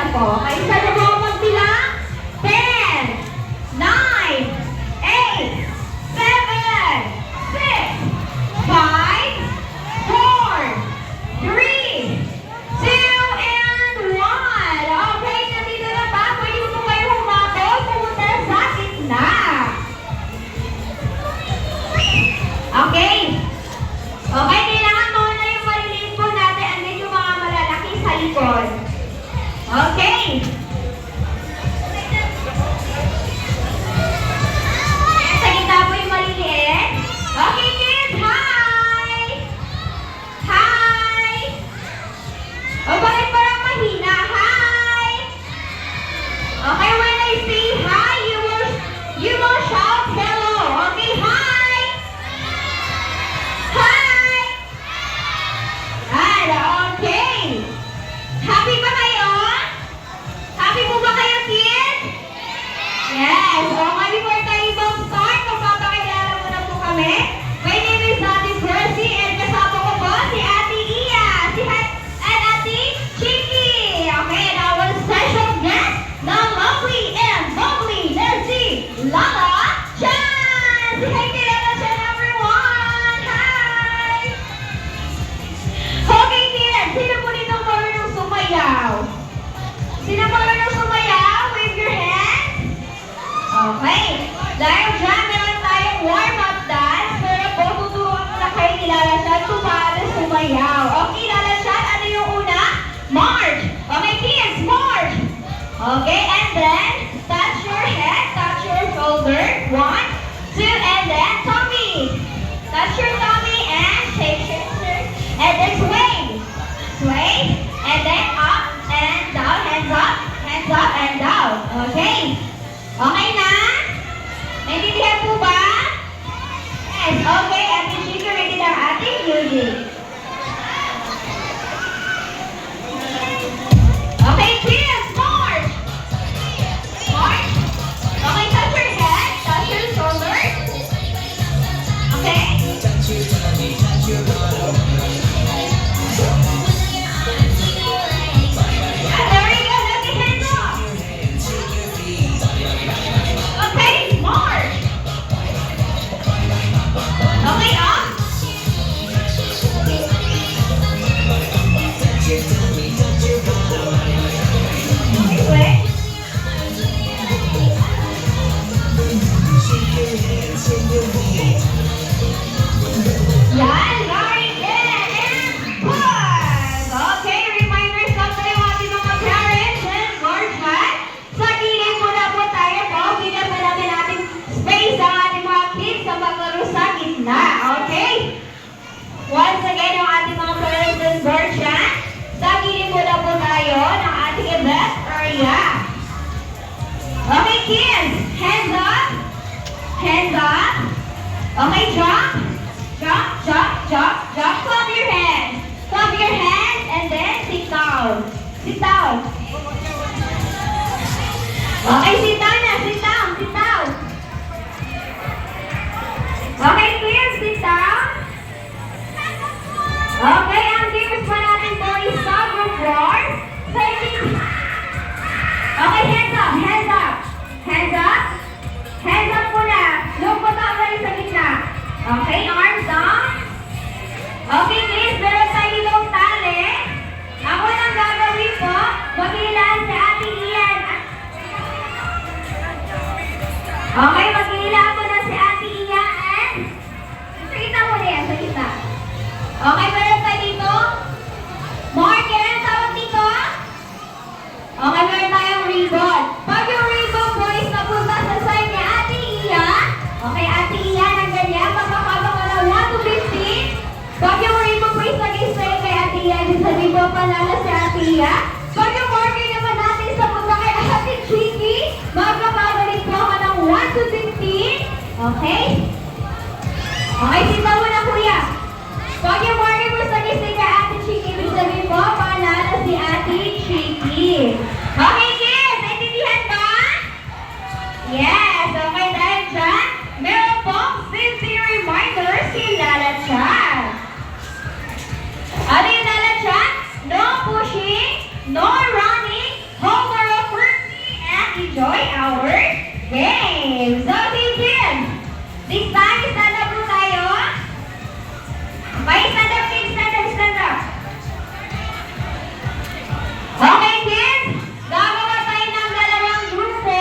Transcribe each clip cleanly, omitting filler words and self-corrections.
po. Okay, saan na po ako magbilang? 10, 9, 8, 7, 6, 5, 4, 3, 2, and 1. Okay, nandito na ba? Pwede mo po kayo humabol, pumunta sa gitna. Okay. Okay, kailangan muna yung maliliit po natin and then yung mga malalaki sa likod. Okay. Sa gitna po yung maliliit. Okay, kids, hi! Hi! O, bakit parang mahina? Hi! Okay, when I say hi, you will shout hello. Okay, hi! Hi! Okay. Happy ba kayo? Happy po ba kayo, kids? Yes. Okay, before tayo mag-start, magpapakilala muna po kami. My name is Ate Percy and kasama ko po si Ate Iya, and Ate Chiki. Okay, and our special guest, the lovely and bubbly Nancy Lala Chan. Say hi to Lala Chan, everyone. Hi! Okay, kids, sino po dito marunong sumayaw? Sino marunong sumayaw? Wave your hands. Okay. Dahil dyan, meron tayong warm-up dance. Pero po, tuturuan ko na kayo ni Lala Chan kung paano sumayaw. Okay, Lala Chan, ano yung una? March. Okay, kids, march. Okay, and then, touch your head, touch your shoulder. 1, 2, and then, tummy. Touch your tummy and shake, and then sway. Sway, and then up and down, hands up and down. Okay. Okay na? Naintindihan po ba? Yes. Okay, Ate Chika, ready na ang ating music. Okay, kids, march! March. Okay, touch your head, touch your shoulders. Okay? There we go, let your hands up. Okay, march. Okay, up. Sway. Yan, very good. And pause. Okay, reminders lang tayo ating mga parents and guardian. Sa gilid muna po tayo po. Bigyan pa namin natin space ang ating mga kids sa maglaro sa gitna. Okay? Once again, ang ating mga parents and guardian. Sa gilid muna po tayo ng ating event area. Okay, kids. Hands up. Hands up. Okay, jump. Jump, jump, jump, jump. Clap your hands. Clap your hands and then sit down. Sit down. Okay, sit down na. Sit down. Sit down. Okay, kids, sit down. Okay, ang games pa natin po is sa group wars. Okay, hands up, hands up. Hands up. Hands up muna. Look po tayo sa gitna. Okay, arms down. Okay, kids, meron tayo itong tali. Ako nang gagawin po, maghihilaan si Ate Ian. Okay, maghihilaan ko na si Ate Ian. Sa gitna mo na yan, sa gitna. Okay, meron tayo dito. Marker, ang tawag dito. Okay, meron tayong ribbon. Pag yung ribbon po is napunta sa side ni Ate Ian. Okay, Ate Ian, ang ganyan. Magkakabang ko na 1 to 15. Pag yung ribbon po is nag-straight kay Ate Ian, sabihin ko panalo si Ate Ian. Pag yung marker naman natin sa punta kay Ate Chiki, magkakabalik po ako ng 1 to 15. Okay? Okay, sitaw mo na kuya. Pag yung marker po nag-straight kay Ate Chiki, sabihin ko panalo si Ate Chiki. Okay, kids, naintindihan ba? Yes, okay, dahil dyan, meron pong sincere reminder si Lala Chan. Ano yung Lala Chan? No pushing, no running, hold enjoy our game. So, see kids, this time, stand up po tayo. Okay, stand up kids, stand up, stand up. Okay kids, gagawa tayo ng dalawang grupo.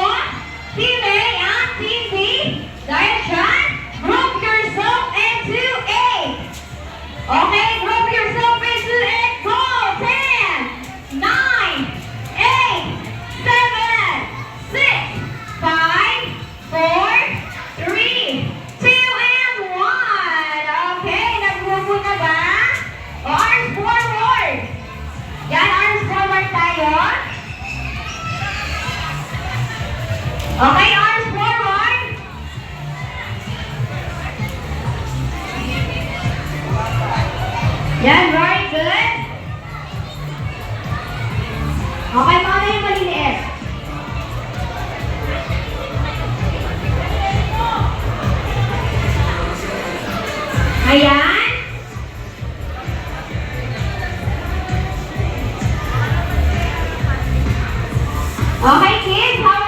Team A at Team B. Direction, group yourself into A. Okay, group yourself into A. Go! 10, 9, 8, 7, 6, 5, 4, 3, 2, and 1. Okay, nag-grupo na ba? O, arms forward. Yan, arms forward tayo. Okay, arms forward. Yan, very good. Okay, mga yung maliliit. Ayan. Okay, kids, how